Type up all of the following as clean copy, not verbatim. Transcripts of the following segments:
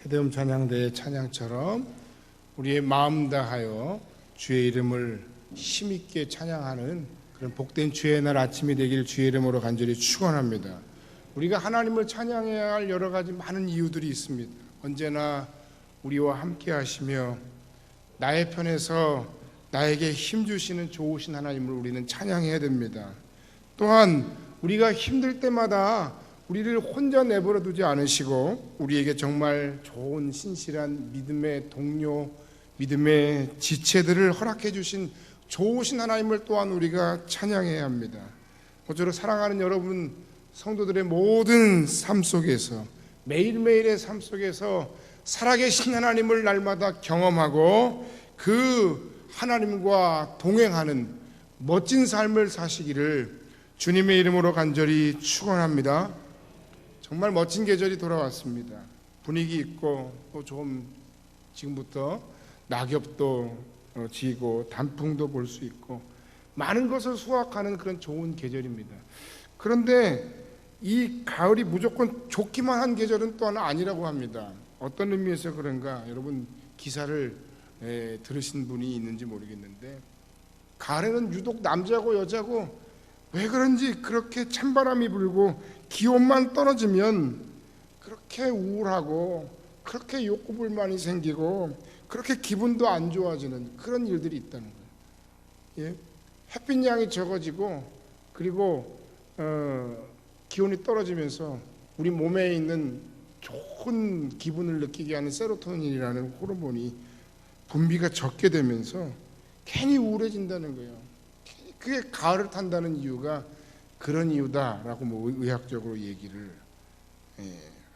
세대음 찬양대의 찬양처럼 우리의 마음 다하여 주의 이름을 힘있게 찬양하는 그런 복된 주의 날 아침이 되길 주의 이름으로 간절히 축원합니다. 우리가 하나님을 찬양해야 할 여러 가지 많은 이유들이 있습니다. 언제나 우리와 함께 하시며 나의 편에서 나에게 힘 주시는 좋으신 하나님을 우리는 찬양해야 됩니다. 또한 우리가 힘들 때마다 우리를 혼자 내버려 두지 않으시고 우리에게 정말 좋은 신실한 믿음의 동료, 믿음의 지체들을 허락해 주신 좋으신 하나님을 또한 우리가 찬양해야 합니다. 모쪼록 사랑하는 여러분 성도들의 모든 삶 속에서 매일매일의 삶 속에서 살아계신 하나님을 날마다 경험하고 그 하나님과 동행하는 멋진 삶을 사시기를 주님의 이름으로 간절히 축원합니다. 정말 멋진 계절이 돌아왔습니다. 분위기 있고 또 좀 지금부터 낙엽도 지고 단풍도 볼 수 있고 많은 것을 수확하는 그런 좋은 계절입니다. 그런데 이 가을이 무조건 좋기만 한 계절은 또한 아니라고 합니다. 어떤 의미에서 그런가 여러분 기사를 들으신 분이 있는지 모르겠는데 가을에는 유독 남자고 여자고 왜 그런지 그렇게 찬바람이 불고 기온만 떨어지면 그렇게 우울하고 그렇게 욕구불만이 생기고 그렇게 기분도 안 좋아지는 그런 일들이 있다는 거예요. 예? 햇빛 양이 적어지고 그리고 기온이 떨어지면서 우리 몸에 있는 좋은 기분을 느끼게 하는 세로토닌이라는 호르몬이 분비가 적게 되면서 괜히 우울해진다는 거예요. 그게 가을을 탄다는 이유가 그런 이유다라고 의학적으로 얘기를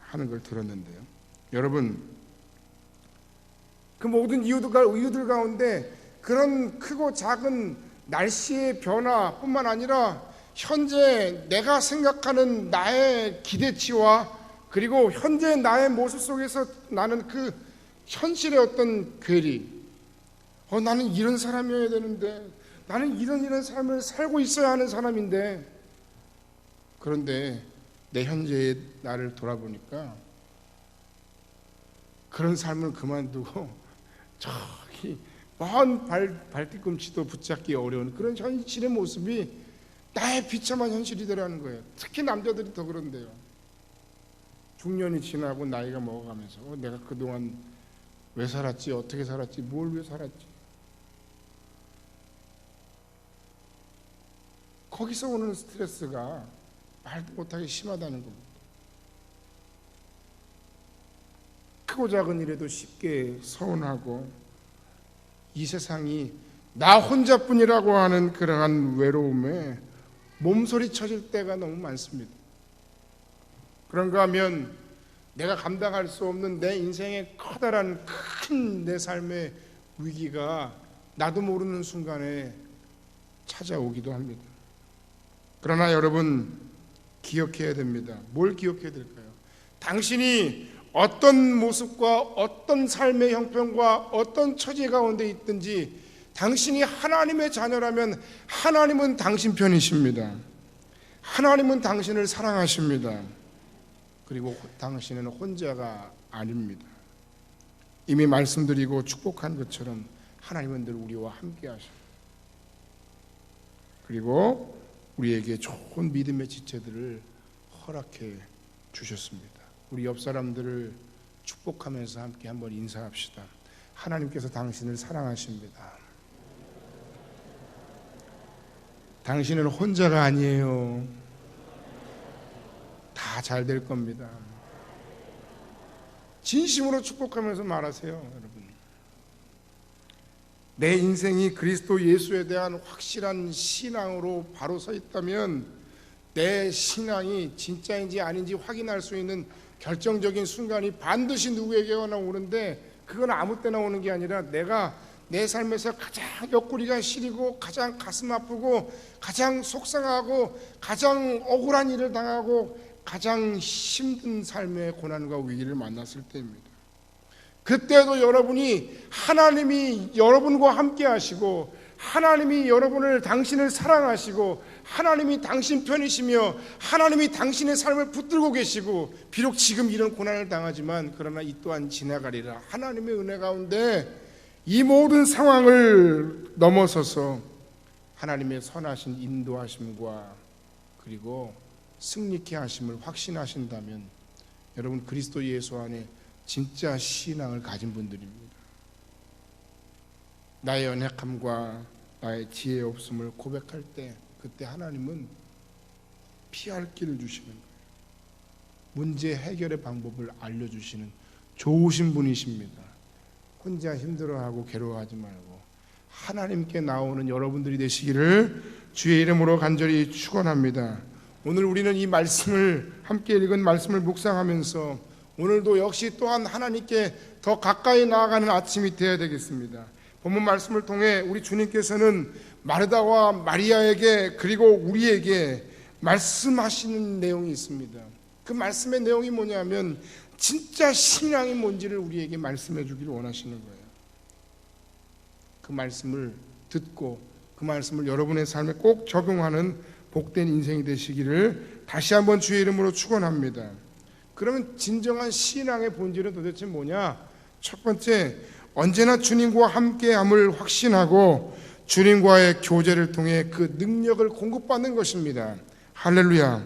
하는 걸 들었는데요. 여러분 그 모든 이유들 가운데 그런 크고 작은 날씨의 변화뿐만 아니라 현재 내가 생각하는 나의 기대치와 그리고 현재 나의 모습 속에서 나는 그 현실의 어떤 괴리 나는 이런 사람이어야 되는데 나는 이런 삶을 살고 있어야 하는 사람인데 그런데 내 현재의 나를 돌아보니까 그런 삶을 그만두고 저기 먼 발뒤꿈치도 붙잡기 어려운 그런 현실의 모습이 나의 비참한 현실이더라는 거예요. 특히 남자들이 더 그런데요. 중년이 지나고 나이가 먹어가면서 내가 그동안 왜 살았지? 어떻게 살았지? 뭘 왜 살았지? 거기서 오는 스트레스가 말도 못하게 심하다는 겁니다. 크고 작은 일에도 쉽게 서운하고 이 세상이 나 혼자뿐이라고 하는 그러한 외로움에 몸서리 쳐질 때가 너무 많습니다. 그런가 하면 내가 감당할 수 없는 내 인생의 커다란 큰 내 삶의 위기가 나도 모르는 순간에 찾아오기도 합니다. 그러나 여러분 기억해야 됩니다. 뭘 기억해야 될까요? 당신이 어떤 모습과 어떤 삶의 형편과 어떤 처지 가운데 있든지 당신이 하나님의 자녀라면 하나님은 당신 편이십니다. 하나님은 당신을 사랑하십니다. 그리고 당신은 혼자가 아닙니다. 이미 말씀드리고 축복한 것처럼 하나님은 늘 우리와 함께 하십니다. 그리고 우리에게 좋은 믿음의 지체들을 허락해 주셨습니다. 우리 옆 사람들을 축복하면서 함께 한번 인사합시다. 하나님께서 당신을 사랑하십니다. 당신은 혼자가 아니에요. 다 잘 될 겁니다. 진심으로 축복하면서 말하세요, 여러분. 내 인생이 그리스도 예수에 대한 확실한 신앙으로 바로 서 있다면 내 신앙이 진짜인지 아닌지 확인할 수 있는 결정적인 순간이 반드시 누구에게 오는데 그건 아무 때나 오는 게 아니라 내가 내 삶에서 가장 옆구리가 시리고 가장 가슴 아프고 가장 속상하고 가장 억울한 일을 당하고 가장 힘든 삶의 고난과 위기를 만났을 때입니다. 그때도 여러분이 하나님이 여러분과 함께 하시고 하나님이 당신을 사랑하시고 하나님이 당신 편이시며 하나님이 당신의 삶을 붙들고 계시고 비록 지금 이런 고난을 당하지만 그러나 이 또한 지나가리라. 하나님의 은혜 가운데 이 모든 상황을 넘어서서 하나님의 선하신 인도하심과 그리고 승리케 하심을 확신하신다면 여러분 그리스도 예수 안에 진짜 신앙을 가진 분들입니다. 나의 연약함과 나의 지혜 없음을 고백할 때 그때 하나님은 피할 길을 주시는 거예요. 문제 해결의 방법을 알려주시는 좋으신 분이십니다. 혼자 힘들어하고 괴로워하지 말고 하나님께 나오는 여러분들이 되시기를 주의 이름으로 간절히 축원합니다. 오늘 우리는 이 말씀을 함께 읽은 말씀을 묵상하면서 오늘도 역시 또한 하나님께 더 가까이 나아가는 아침이 되어야 되겠습니다. 본문 말씀을 통해 우리 주님께서는 마르다와 마리아에게 그리고 우리에게 말씀하시는 내용이 있습니다. 그 말씀의 내용이 뭐냐면 진짜 신앙이 뭔지를 우리에게 말씀해 주기를 원하시는 거예요. 그 말씀을 듣고 그 말씀을 여러분의 삶에 꼭 적용하는 복된 인생이 되시기를 다시 한번 주의 이름으로 축원합니다. 그러면 진정한 신앙의 본질은 도대체 뭐냐? 첫 번째, 언제나 주님과 함께함을 확신하고 주님과의 교제를 통해 그 능력을 공급받는 것입니다. 할렐루야.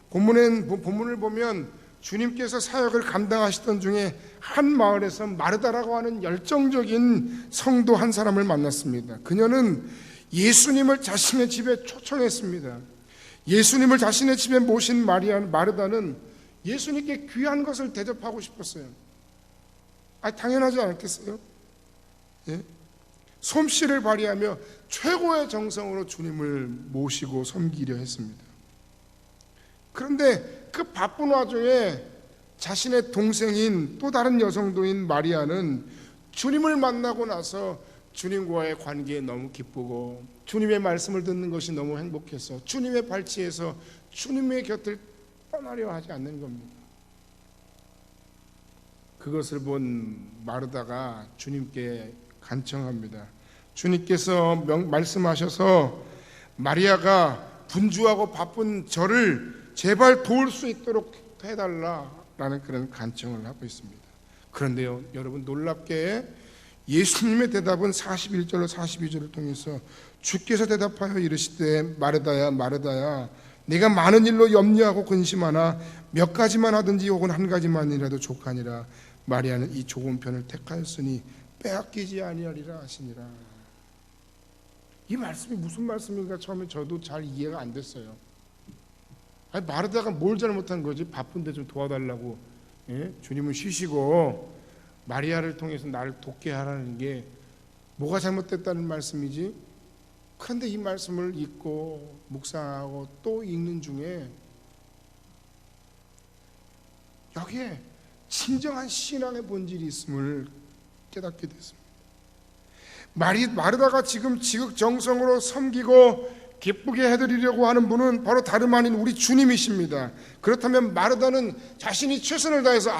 본문을 보면 주님께서 사역을 감당하시던 중에 한 마을에서 마르다라고 하는 열정적인 성도 한 사람을 만났습니다. 그녀는 예수님을 자신의 집에 초청했습니다. 예수님을 자신의 집에 모신 마르다는 예수님께 귀한 것을 대접하고 싶었어요. 당연하지 않겠어요? 예? 솜씨를 발휘하며 최고의 정성으로 주님을 모시고 섬기려 했습니다. 그런데 그 바쁜 와중에 자신의 동생인 또 다른 여성도인 마리아는 주님을 만나고 나서 주님과의 관계에 너무 기쁘고 주님의 말씀을 듣는 것이 너무 행복해서 주님의 발치에서 주님의 곁을 떠나려 하지 않는 겁니다. 그것을 본 마르다가 주님께 간청합니다. 주님께서 말씀하셔서 마리아가 분주하고 바쁜 저를 제발 도울 수 있도록 해달라라는 그런 간청을 하고 있습니다. 그런데요, 여러분 놀랍게 예수님의 대답은 41절로 42절을 통해서 주께서 대답하여 이르시되 마르다야 마르다야 내가 많은 일로 염려하고 근심하나 몇 가지만 하든지 혹은 한 가지만이라도 족하니라. 마리아는 이 좋은 편을 택하였으니 빼앗기지 아니하리라 하시니라. 이 말씀이 무슨 말씀인가 처음에 저도 잘 이해가 안 됐어요. 마르다가 뭘 잘못한 거지? 바쁜데 좀 도와달라고. 예? 주님은 쉬시고 마리아를 통해서 나를 돕게 하라는 게 뭐가 잘못됐다는 말씀이지? 그런데 이 말씀을 읽고 묵상하고 또 읽는 중에 여기에 진정한 신앙의 본질이 있음을 깨닫게 됐습니다. 마르다가 지금 지극정성으로 섬기고 기쁘게 해드리려고 하는 분은 바로 다름 아닌 우리 주님이십니다. 그렇다면 마르다는 자신이 최선을 다해서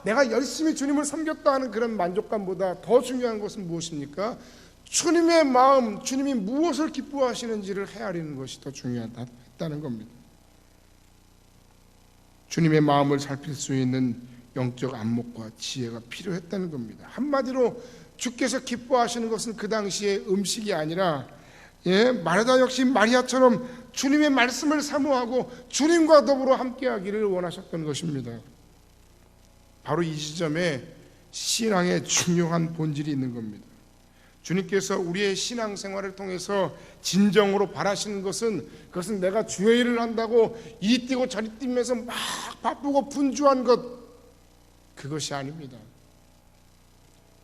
내가 열심히 주님을 섬겼다 하는 그런 만족감보다 더 중요한 것은 무엇입니까? 주님의 마음, 주님이 무엇을 기뻐하시는지를 헤아리는 것이 더 중요하다는 겁니다. 주님의 마음을 살필 수 있는 영적 안목과 지혜가 필요했다는 겁니다. 한마디로 주께서 기뻐하시는 것은 그 당시에 음식이 아니라 마르다 역시 마리아처럼 주님의 말씀을 사모하고 주님과 더불어 함께하기를 원하셨던 것입니다. 바로 이 지점에 신앙의 중요한 본질이 있는 겁니다. 주님께서 우리의 신앙생활을 통해서 진정으로 바라시는 것은 그것은 내가 주의 일을 한다고 이리 뛰고 저리 뛰면서 막 바쁘고 분주한 것, 그것이 아닙니다.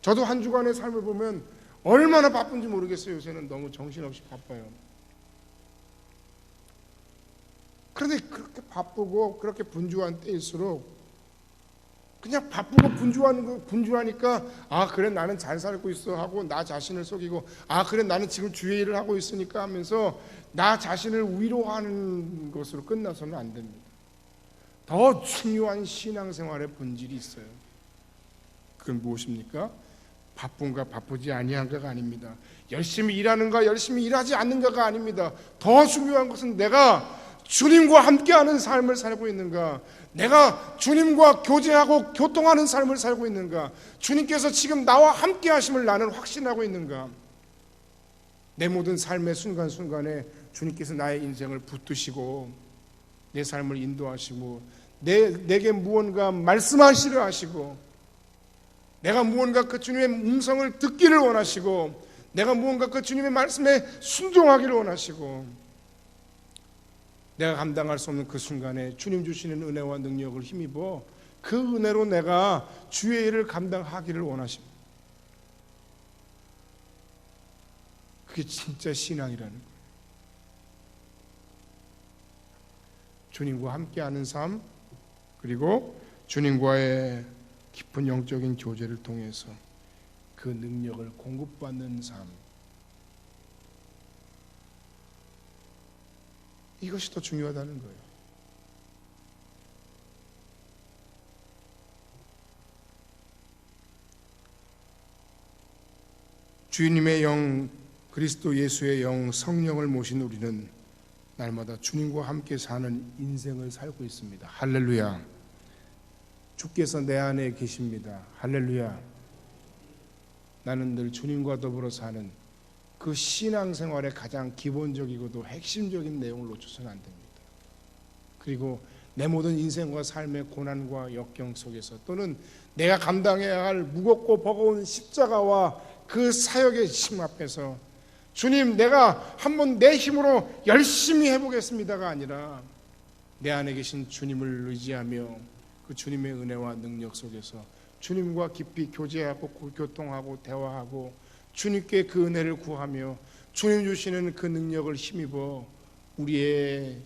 저도 한 주간의 삶을 보면 얼마나 바쁜지 모르겠어요. 요새는 너무 정신없이 바빠요. 그런데 그렇게 바쁘고 그렇게 분주한 때일수록 그냥 바쁘고 분주하니까 그래 나는 잘 살고 있어 하고 나 자신을 속이고 그래 나는 지금 주의 일을 하고 있으니까 하면서 나 자신을 위로하는 것으로 끝나서는 안 됩니다. 더 중요한 신앙생활의 본질이 있어요. 그건 무엇입니까? 바쁜가 바쁘지 아니한가가 아닙니다. 열심히 일하는가 열심히 일하지 않는가가 아닙니다. 더 중요한 것은 내가 주님과 함께하는 삶을 살고 있는가, 내가 주님과 교제하고 교통하는 삶을 살고 있는가, 주님께서 지금 나와 함께 하심을 나는 확신하고 있는가. 내 모든 삶의 순간순간에 주님께서 나의 인생을 붙드시고 내 삶을 인도하시고 내게 무언가 말씀하시려 하시고, 내가 무언가 그 주님의 음성을 듣기를 원하시고, 내가 무언가 그 주님의 말씀에 순종하기를 원하시고, 내가 감당할 수 없는 그 순간에 주님 주시는 은혜와 능력을 힘입어 그 은혜로 내가 주의 일을 감당하기를 원하십니다. 그게 진짜 신앙이라는 거예요. 주님과 함께하는 삶, 그리고 주님과의 깊은 영적인 교제를 통해서 그 능력을 공급받는 삶, 이것이 더 중요하다는 거예요. 주님의 영, 그리스도 예수의 영, 성령을 모신 우리는 날마다 주님과 함께 사는 인생을 살고 있습니다. 할렐루야. 주께서 내 안에 계십니다. 할렐루야. 나는 늘 주님과 더불어 사는 그 신앙생활의 가장 기본적이고도 핵심적인 내용을 놓쳐서는 안 됩니다. 그리고 내 모든 인생과 삶의 고난과 역경 속에서, 또는 내가 감당해야 할 무겁고 버거운 십자가와 그 사역의 심 앞에서 주님, 내가 한번 내 힘으로 열심히 해보겠습니다가 아니라 내 안에 계신 주님을 의지하며 그 주님의 은혜와 능력 속에서 주님과 깊이 교제하고 교통하고 대화하고 주님께 그 은혜를 구하며 주님 주시는 그 능력을 힘입어 우리의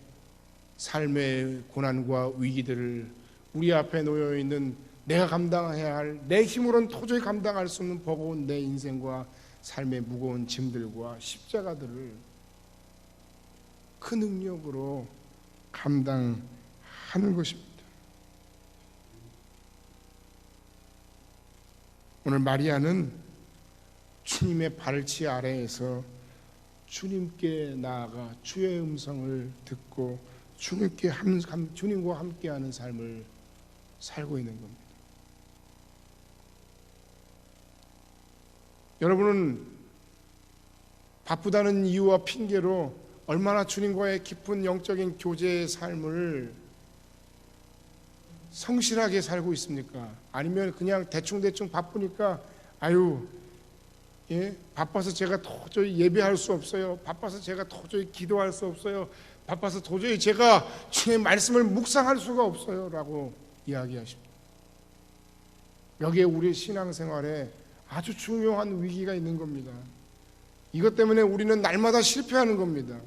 삶의 고난과 위기들을, 우리 앞에 놓여있는 내가 감당해야 할, 내 힘으로는 도저히 감당할 수 없는 버거운 내 인생과 삶의 무거운 짐들과 십자가들을 그 능력으로 감당하는 것입니다. 오늘 마리아는 주님의 발치 아래에서 주님께 나아가 주의 음성을 듣고 주님과 함께하는 삶을 살고 있는 겁니다. 여러분은 바쁘다는 이유와 핑계로 얼마나 주님과의 깊은 영적인 교제의 삶을 성실하게 살고 있습니까? 아니면 그냥 대충대충 바쁘니까 바빠서 제가 도저히 예배할 수 없어요. 바빠서 제가 도저히 기도할 수 없어요. 바빠서 도저히 제가 주님의 말씀을 묵상할 수가 없어요 라고 이야기하십니다. 여기에 우리 신앙생활에 아주 중요한 위기가 있는 겁니다. 이것 때문에 우리는 날마다 실패하는 겁니다.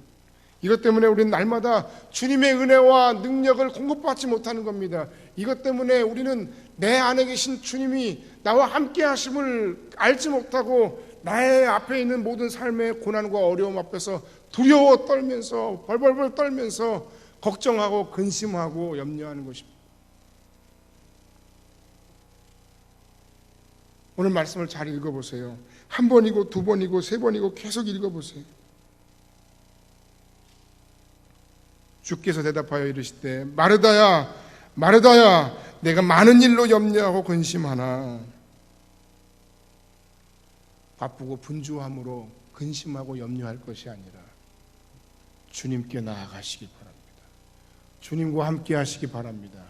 이것 때문에 우리는 날마다 주님의 은혜와 능력을 공급받지 못하는 겁니다. 이것 때문에 우리는 내 안에 계신 주님이 나와 함께 하심을 알지 못하고 나의 앞에 있는 모든 삶의 고난과 어려움 앞에서 두려워 떨면서 벌벌벌 떨면서 걱정하고 근심하고 염려하는 것입니다. 오늘 말씀을 잘 읽어보세요. 한 번이고 두 번이고 세 번이고 계속 읽어보세요. 주께서 대답하여 이르시되 마르다야 마르다야 내가 많은 일로 염려하고 근심하나. 바쁘고 분주함으로 근심하고 염려할 것이 아니라 주님께 나아가시기 바랍니다. 주님과 함께 하시기 바랍니다.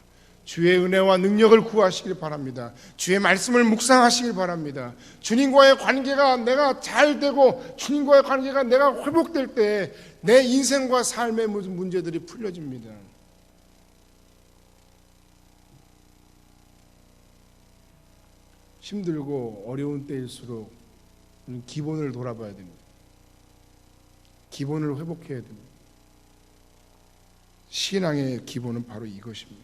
주의 은혜와 능력을 구하시길 바랍니다. 주의 말씀을 묵상하시길 바랍니다. 주님과의 관계가 내가 잘 되고 주님과의 관계가 내가 회복될 때 내 인생과 삶의 모든 문제들이 풀려집니다. 힘들고 어려운 때일수록 기본을 돌아봐야 됩니다. 기본을 회복해야 됩니다. 신앙의 기본은 바로 이것입니다.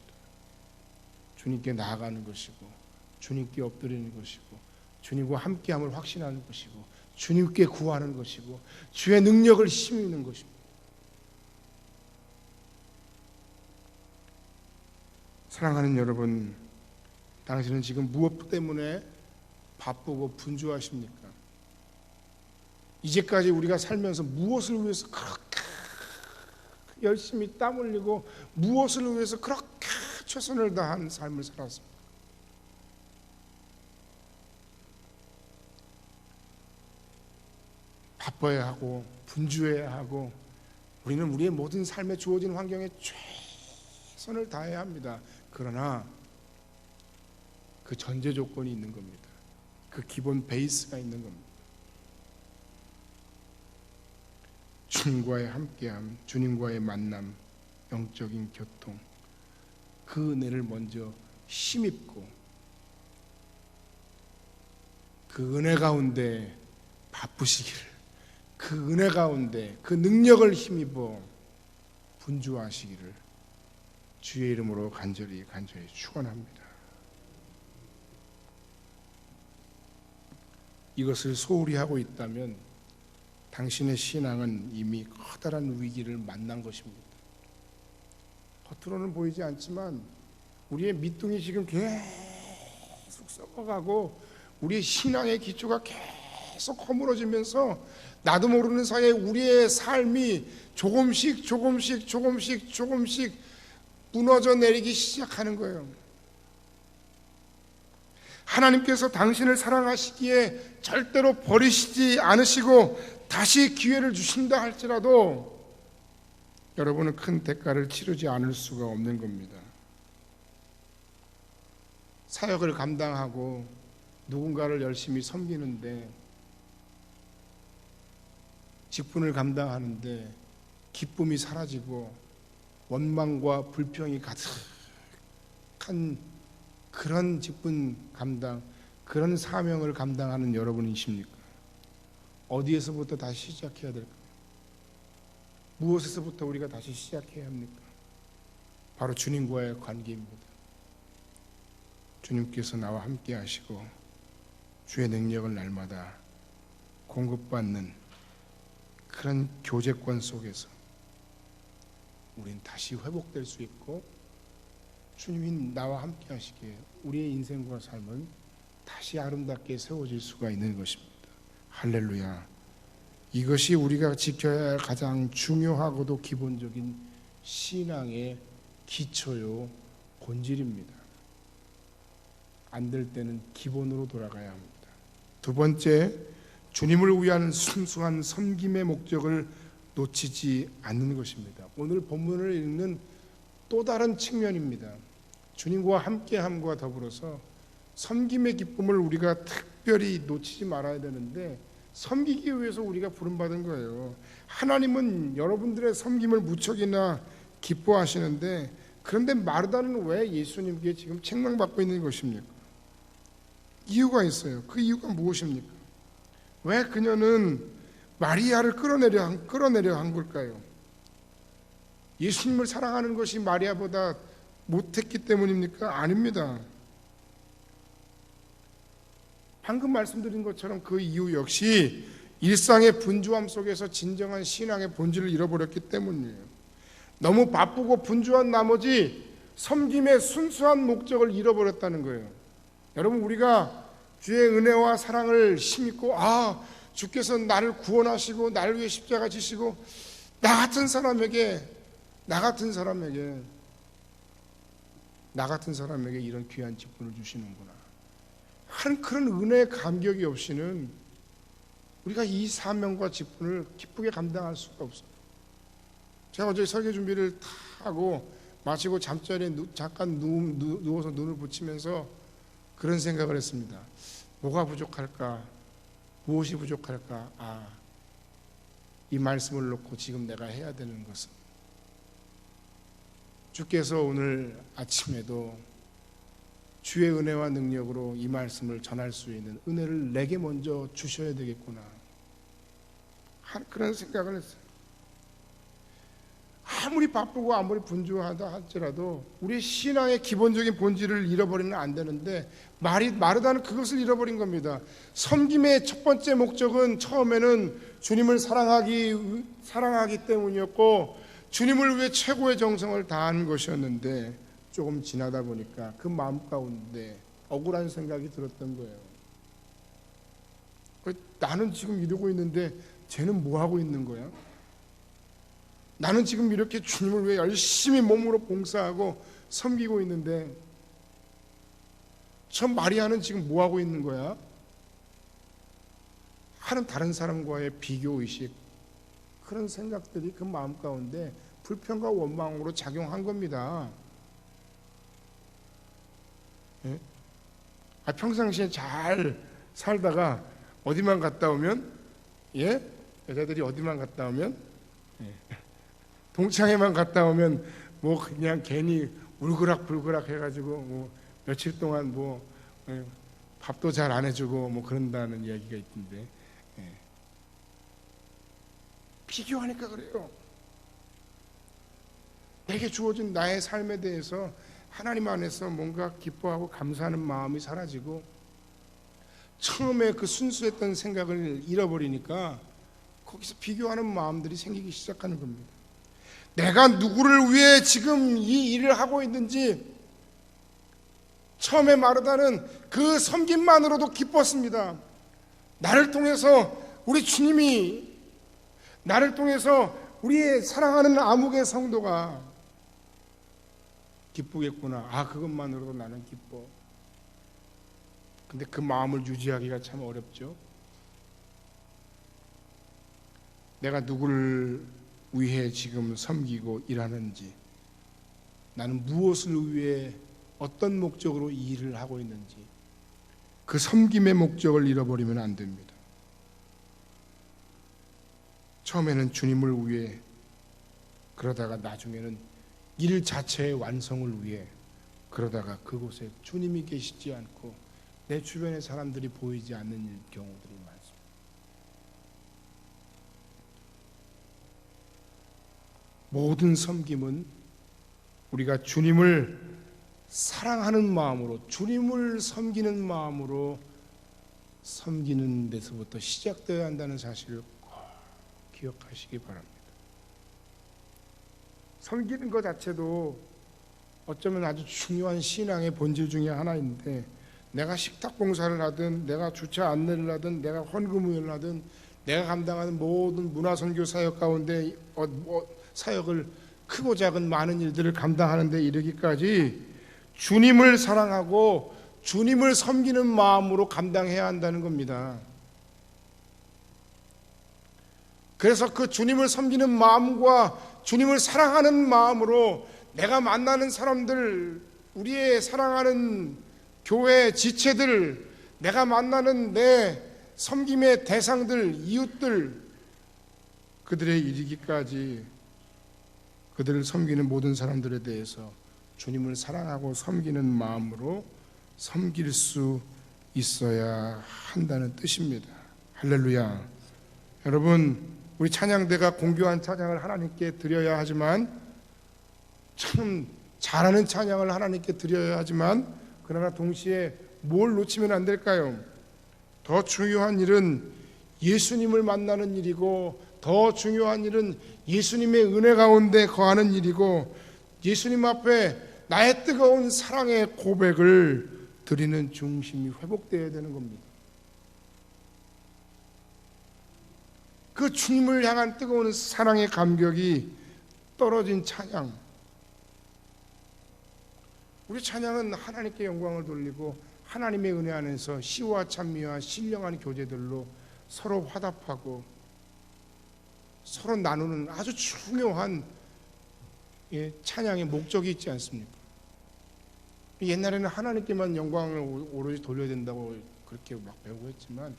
주님께 나아가는 것이고 주님께 엎드리는 것이고 주님과 함께함을 확신하는 것이고 주님께 구하는 것이고 주의 능력을 힘입는 것입니다. 사랑하는 여러분, 당신은 지금 무엇 때문에 바쁘고 분주하십니까? 이제까지 우리가 살면서 무엇을 위해서 그렇게 열심히 땀 흘리고 무엇을 위해서 그렇게 최선을 다한 삶을 살았습니까? 바빠야 하고 분주해야 하고 우리는 우리의 모든 삶에 주어진 환경에 최선을 다해야 합니다. 그러나 그 전제 조건이 있는 겁니다. 그 기본 베이스가 있는 겁니다. 주님과의 함께함, 주님과의 만남, 영적인 교통, 그 은혜를 먼저 힘입고 그 은혜 가운데 바쁘시기를, 그 은혜 가운데 그 능력을 힘입어 분주하시기를 주의 이름으로 간절히 축원합니다. 이것을 소홀히 하고 있다면 당신의 신앙은 이미 커다란 위기를 만난 것입니다. 겉으로는 보이지 않지만 우리의 밑둥이 지금 계속 썩어가고 우리의 신앙의 기초가 계속 허물어지면서 나도 모르는 사이에 우리의 삶이 조금씩 무너져 내리기 시작하는 거예요. 하나님께서 당신을 사랑하시기에 절대로 버리시지 않으시고 다시 기회를 주신다 할지라도 여러분은 큰 대가를 치르지 않을 수가 없는 겁니다. 사역을 감당하고 누군가를 열심히 섬기는데, 직분을 감당하는데 기쁨이 사라지고 원망과 불평이 가득한 그런 직분 감당, 그런 사명을 감당하는 여러분이십니까? 어디에서부터 다시 시작해야 될까요? 무엇에서부터 우리가 다시 시작해야 합니까? 바로 주님과의 관계입니다. 주님께서 나와 함께 하시고 주의 능력을 날마다 공급받는 그런 교제권 속에서 우린 다시 회복될 수 있고 주님이 나와 함께 하시기에 우리의 인생과 삶은 다시 아름답게 세워질 수가 있는 것입니다. 할렐루야. 이것이 우리가 지켜야 할 가장 중요하고도 기본적인 신앙의 기초요 본질입니다. 안 될 때는 기본으로 돌아가야 합니다. 두 번째, 주님을 위한 순수한 섬김의 목적을 놓치지 않는 것입니다. 오늘 본문을 읽는 또 다른 측면입니다. 주님과 함께함과 더불어서 섬김의 기쁨을 우리가 특별히 놓치지 말아야 되는데, 섬기기 위해서 우리가 부름받은 거예요. 하나님은 여러분들의 섬김을 무척이나 기뻐하시는데, 그런데 마르다는 왜 예수님께 지금 책망받고 있는 것입니까? 이유가 있어요. 그 이유가 무엇입니까? 왜 그녀는 마리아를 끌어내려 한 걸까요? 예수님을 사랑하는 것이 마리아보다 못했기 때문입니까? 아닙니다. 방금 말씀드린 것처럼 그 이유 역시 일상의 분주함 속에서 진정한 신앙의 본질을 잃어버렸기 때문이에요. 너무 바쁘고 분주한 나머지 섬김의 순수한 목적을 잃어버렸다는 거예요. 여러분, 우리가 주의 은혜와 사랑을 힘입고 주께서 나를 구원하시고 나를 위해 십자가 지시고 나 같은 사람에게 이런 귀한 직분을 주시는구나 하는 그런 은혜의 감격이 없이는 우리가 이 사명과 직분을 기쁘게 감당할 수가 없어요. 제가 어제 설교 준비를 다 하고 마치고 잠자리에 잠깐 누워서 눈을 붙이면서 그런 생각을 했습니다. 뭐가 부족할까? 무엇이 부족할까? 이 말씀을 놓고 지금 내가 해야 되는 것은, 주께서 오늘 아침에도 주의 은혜와 능력으로 이 말씀을 전할 수 있는 은혜를 내게 먼저 주셔야 되겠구나, 그런 생각을 했어요. 아무리 바쁘고 아무리 분주하다 할지라도 우리 신앙의 기본적인 본질을 잃어버리면 안 되는데, 마르다는 그것을 잃어버린 겁니다. 섬김의 첫 번째 목적은 처음에는 주님을 사랑하기 때문이었고 주님을 위해 최고의 정성을 다하는 것이었는데, 조금 지나다 보니까 그 마음 가운데 억울한 생각이 들었던 거예요. 나는 지금 이러고 있는데 쟤는 뭐 하고 있는 거야? 나는 지금 이렇게 주님을 위해 열심히 몸으로 봉사하고 섬기고 있는데 저 마리아는 지금 뭐 하고 있는 거야? 하는 다른 사람과의 비교의식, 그런 생각들이 그 마음 가운데 불평과 원망으로 작용한 겁니다. 예? 평상시에 잘 살다가 어디만 갔다 오면, 예? 여자들이 어디만 갔다 오면, 예. 동창회만 갔다 오면 뭐 그냥 괜히 울그락불그락 해가지고 뭐 며칠 동안 뭐 밥도 잘 안 해주고 뭐 그런다는 이야기가 있던데, 예. 비교하니까 그래요. 내게 주어진 나의 삶에 대해서 하나님 안에서 뭔가 기뻐하고 감사하는 마음이 사라지고 처음에 그 순수했던 생각을 잃어버리니까 거기서 비교하는 마음들이 생기기 시작하는 겁니다. 내가 누구를 위해 지금 이 일을 하고 있는지 처음에 마르다는 그 섬김만으로도 기뻤습니다. 나를 통해서 우리 주님이, 나를 통해서 우리의 사랑하는 아무개 성도가 기쁘겠구나. 그것만으로도 나는 기뻐. 근데 그 마음을 유지하기가 참 어렵죠. 내가 누구를 위해 지금 섬기고 일하는지, 나는 무엇을 위해 어떤 목적으로 이 일을 하고 있는지, 그 섬김의 목적을 잃어버리면 안 됩니다. 처음에는 주님을 위해, 그러다가 나중에는 일 자체의 완성을 위해, 그러다가 그곳에 주님이 계시지 않고 내 주변의 사람들이 보이지 않는 경우들이 많습니다. 모든 섬김은 우리가 주님을 사랑하는 마음으로, 주님을 섬기는 마음으로 섬기는 데서부터 시작되어야 한다는 사실을 꼭 기억하시기 바랍니다. 섬기는 것 자체도 어쩌면 아주 중요한 신앙의 본질 중에 하나인데, 내가 식탁 봉사를 하든, 내가 주차 안내를 하든, 내가 헌금을 하든, 내가 감당하는 모든 문화선교 사역 가운데 사역을, 크고 작은 많은 일들을 감당하는 데 이르기까지 주님을 사랑하고 주님을 섬기는 마음으로 감당해야 한다는 겁니다. 그래서 그 주님을 섬기는 마음과 주님을 사랑하는 마음으로 내가 만나는 사람들, 우리의 사랑하는 교회 지체들, 내가 만나는 내 섬김의 대상들, 이웃들, 그들에 이르기까지 그들을 섬기는 모든 사람들에 대해서 주님을 사랑하고 섬기는 마음으로 섬길 수 있어야 한다는 뜻입니다. 할렐루야. 여러분, 우리 찬양대가 공교한 찬양을 하나님께 드려야 하지만, 참 잘하는 찬양을 하나님께 드려야 하지만, 그러나 동시에 뭘 놓치면 안 될까요? 더 중요한 일은 예수님을 만나는 일이고, 더 중요한 일은 예수님의 은혜 가운데 거하는 일이고, 예수님 앞에 나의 뜨거운 사랑의 고백을 드리는 중심이 회복되어야 되는 겁니다. 그 주님을 향한 뜨거운 사랑의 감격이 떨어진 찬양, 우리 찬양은 하나님께 영광을 돌리고 하나님의 은혜 안에서 시와 찬미와 신령한 교제들로 서로 화답하고 서로 나누는 아주 중요한 찬양의 목적이 있지 않습니까? 옛날에는 하나님께만 영광을 오로지 돌려야 된다고 그렇게 막 배우고 했지만,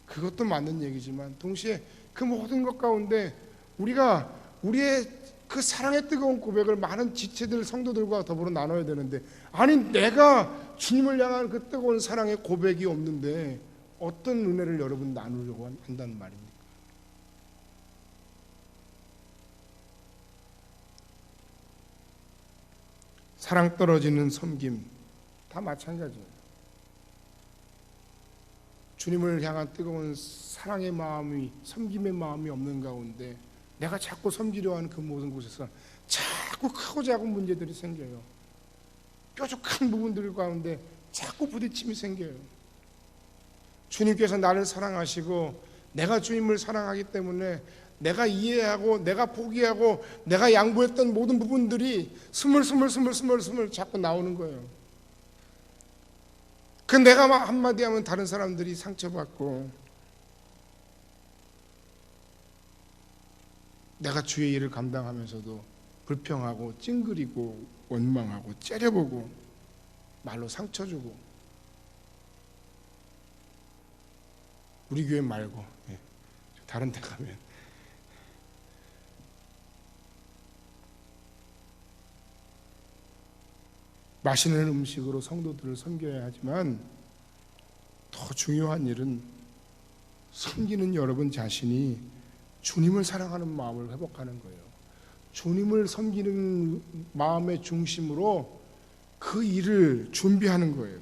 그것도 맞는 얘기지만 동시에 그 모든 것 가운데 우리가 우리의 그 사랑의 뜨거운 고백을 많은 지체들, 성도들과 더불어 나눠야 되는데, 아니 내가 주님을 향한 그 뜨거운 사랑의 고백이 없는데 어떤 은혜를 여러분 나누려고 한다는 말입니까? 사랑 떨어지는 섬김 다 마찬가지예요. 주님을 향한 뜨거운 사랑의 마음이, 섬김의 마음이 없는 가운데 내가 자꾸 섬기려 하는 그 모든 곳에서 자꾸 크고 작은 문제들이 생겨요. 뾰족한 부분들 가운데 자꾸 부딪힘이 생겨요. 주님께서 나를 사랑하시고 내가 주님을 사랑하기 때문에 내가 이해하고 내가 포기하고 내가 양보했던 모든 부분들이 스물스물 자꾸 나오는 거예요. 그 내가 한마디 하면 다른 사람들이 상처받고, 내가 주의 일을 감당하면서도 불평하고 찡그리고 원망하고 째려보고 말로 상처 주고. 우리 교회 말고 다른 데 가면 맛있는 음식으로 성도들을 섬겨야 하지만 더 중요한 일은 섬기는 여러분 자신이 주님을 사랑하는 마음을 회복하는 거예요. 주님을 섬기는 마음의 중심으로 그 일을 준비하는 거예요.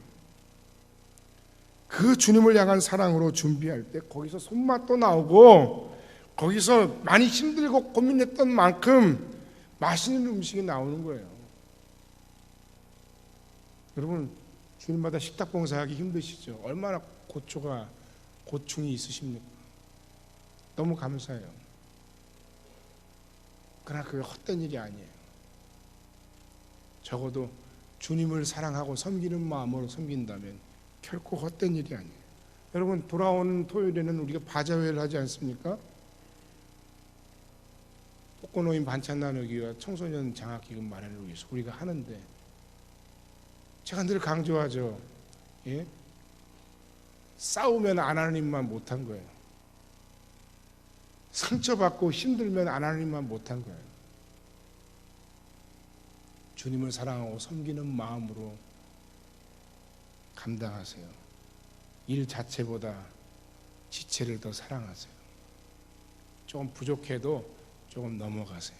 그 주님을 향한 사랑으로 준비할 때 거기서 손맛도 나오고, 거기서 많이 힘들고 고민했던 만큼 맛있는 음식이 나오는 거예요. 여러분, 주일마다 식탁 봉사하기 힘드시죠? 얼마나 고충이 있으십니까? 너무 감사해요. 그러나 그게 헛된 일이 아니에요. 적어도 주님을 사랑하고 섬기는 마음으로 섬긴다면 결코 헛된 일이 아니에요. 여러분, 돌아오는 토요일에는 우리가 바자회를 하지 않습니까? 독거노인 반찬 나누기와 청소년 장학기금 마련을 위해서 우리가 하는데, 제가 늘 강조하죠. 예? 싸우면 안 하는 일만 못한 거예요. 상처받고 힘들면 안 하는 일만 못한 거예요. 주님을 사랑하고 섬기는 마음으로 감당하세요. 일 자체보다 지체를 더 사랑하세요. 조금 부족해도 조금 넘어가세요.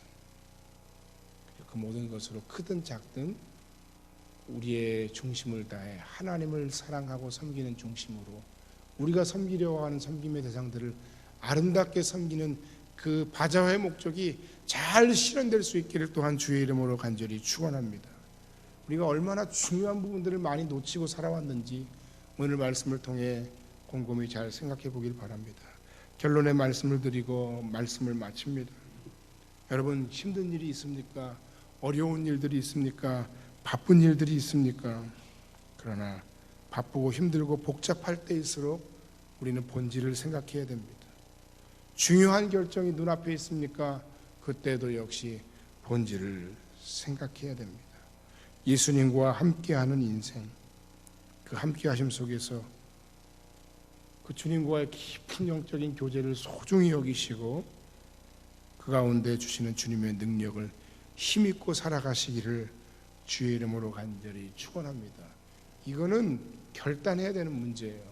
그 모든 것으로 크든 작든 우리의 중심을 다해 하나님을 사랑하고 섬기는 중심으로 우리가 섬기려고 하는 섬김의 대상들을 아름답게 섬기는 그 바자회의 목적이 잘 실현될 수 있기를 또한 주의 이름으로 간절히 축원합니다. 우리가 얼마나 중요한 부분들을 많이 놓치고 살아왔는지 오늘 말씀을 통해 곰곰이 잘 생각해 보길 바랍니다. 결론의 말씀을 드리고 말씀을 마칩니다. 여러분, 힘든 일이 있습니까? 어려운 일들이 있습니까? 바쁜 일들이 있습니까? 그러나 바쁘고 힘들고 복잡할 때일수록 우리는 본질을 생각해야 됩니다. 중요한 결정이 눈앞에 있습니까? 그때도 역시 본질을 생각해야 됩니다. 예수님과 함께하는 인생, 그 함께하심 속에서 그 주님과의 깊은 영적인 교제를 소중히 여기시고 그 가운데 주시는 주님의 능력을 힘입고 살아가시기를 주의 이름으로 간절히 축원합니다. 이거는 결단해야 되는 문제예요.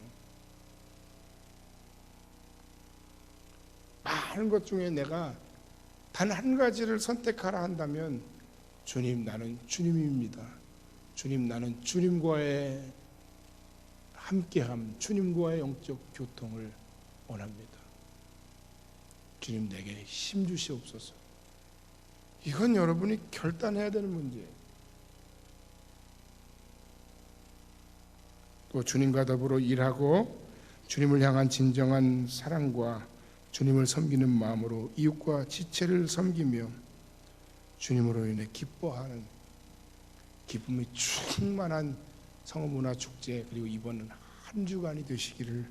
많은 것 중에 내가 단 한 가지를 선택하라 한다면, 주님, 나는 주님입니다. 주님, 나는 주님과의 함께함, 주님과의 영적 교통을 원합니다. 주님, 내게 힘 주시옵소서. 이건 여러분이 결단해야 되는 문제예요. 또 주님과 더불어 일하고 주님을 향한 진정한 사랑과 주님을 섬기는 마음으로 이웃과 지체를 섬기며 주님으로 인해 기뻐하는 기쁨이 충만한 성어문화 축제, 그리고 이번 한 주간이 되시기를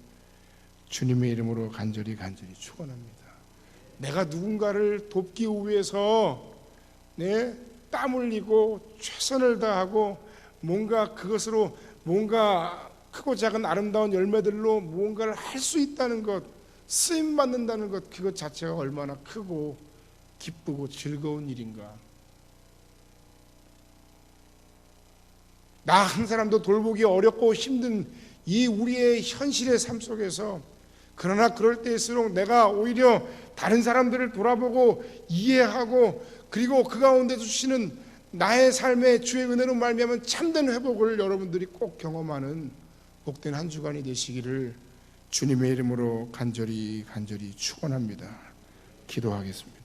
주님의 이름으로 간절히 축원합니다. 내가 누군가를 돕기 위해서 땀 흘리고 최선을 다하고 뭔가 그것으로 뭔가 크고 작은 아름다운 열매들로 무언가를 할 수 있다는 것, 쓰임 받는다는 것, 그것 자체가 얼마나 크고 기쁘고 즐거운 일인가. 나 한 사람도 돌보기 어렵고 힘든 이 우리의 현실의 삶 속에서, 그러나 그럴 때일수록 내가 오히려 다른 사람들을 돌아보고 이해하고, 그리고 그 가운데 주시는 나의 삶의 주의 은혜로 말미암은 참된 회복을 여러분들이 꼭 경험하는 복된 한 주간이 되시기를 주님의 이름으로 간절히 축원합니다. 기도하겠습니다.